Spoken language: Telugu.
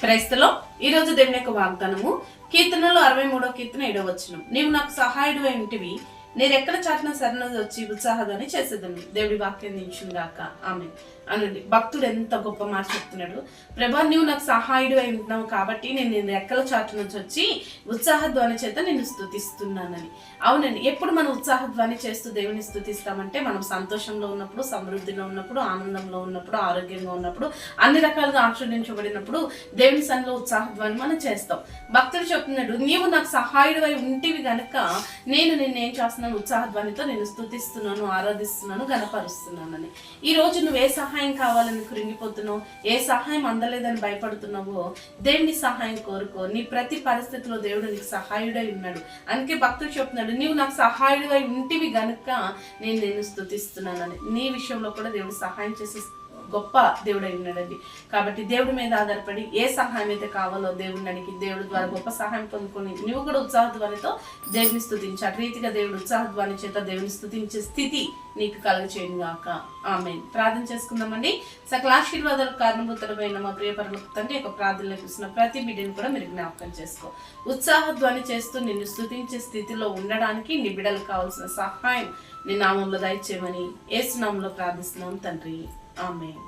క్రైస్తలో ఈరోజు దేవుని యొక్క వాగ్దానము కీర్తనలో 63వ కీర్తన 7వ వచనం. నీవు నాకు సహాయుడు అయి ఉంటివి, నేను ఎక్కడ చాటిన శరణు వచ్చి ఉత్సాహధ్వని చేసేదాన్ని. దేవుడి వాక్యం నించుగాక ఆమె అనండి. భక్తుడు ఎంత గొప్ప మాట చెప్తున్నాడు. ప్రభా, నువ్వు నాకు సహాయుడు అయి ఉంటున్నావు కాబట్టి నేను రెక్కల చాటు నుంచి వచ్చి ఉత్సాహధ్వని చేత నేను స్తుతిస్తున్నానని. అవునండి, ఎప్పుడు మనం ఉత్సాహధ్వని చేస్తూ దేవుని స్తుతిస్తామంటే మనం సంతోషంలో ఉన్నప్పుడు, సమృద్ధిలో ఉన్నప్పుడు, ఆనందంలో ఉన్నప్పుడు, ఆరోగ్యంగా ఉన్నప్పుడు, అన్ని రకాలుగా ఆశీర్వదించబడినప్పుడు దేవుని సన్నిధిలో ఉత్సాహధ్వని మనం చేస్తాం. భక్తుడు చెప్తున్నాడు, నీవు నాకు సహాయుడు అయి ఉంటివి గనక నేను నిన్నేం చేస్తున్నాను, ఉత్సాహధ్వనితో నేను స్తుతిస్తున్నాను, ఆరాధిస్తున్నాను, గణపరుస్తున్నానని. ఈ రోజు నువ్వు ఏ సహాయం కావాలని కృంగిపోతున్నావు, ఏ సహాయం అందలేదని భయపడుతున్నావో దేవుని సహాయం కోరుకో. నీ ప్రతి పరిస్థితిలో దేవుడు నీకు సహాయుడై ఉన్నాడు. అందుకే భక్తుడు చెప్తున్నాడు, నీవు నాకు సహాయుడుగా ఉంటివి గనుక నేను నిన్ను స్తుతిస్తున్నానని. నీ విషయంలో కూడా దేవుడు సహాయం చేసి గొప్ప దేవుడు అయి ఉన్నాడండి. కాబట్టి దేవుడి మీద ఆధారపడి ఏ సహాయం అయితే కావాలో దేవుడిని అడిగి దేవుడి ద్వారా గొప్ప సహాయం పొందుకొని నువ్వు కూడా ఉత్సాహధ్వనితో దేవుని స్తుతించి అటు రీతిగా దేవుడు ఉత్సాహధ్వని చేత దేవుని స్తుతించే స్థితి నీకు కలుగచేయను గాక ఆమేన్. ప్రార్థన చేసుకుందామండి. సకల ఆశీర్వాదాలకు కారణభూతులమైన మా ప్రియ పరలోక తండ్రి యొక్క ప్రార్థనలు చూసిన ప్రతి బిడ్డను కూడా మీరు జ్ఞాపకం చేసుకో. ఉత్సాహధ్వని చేస్తూ నిన్ను స్తుతించే స్థితిలో ఉండడానికి నీ బిడ్డలకు కావాల్సిన సహాయం నీ నామంలో దయచేయమని యేసు నామంలో ప్రార్థిస్తున్నాం తండ్రి. ఆమేన్.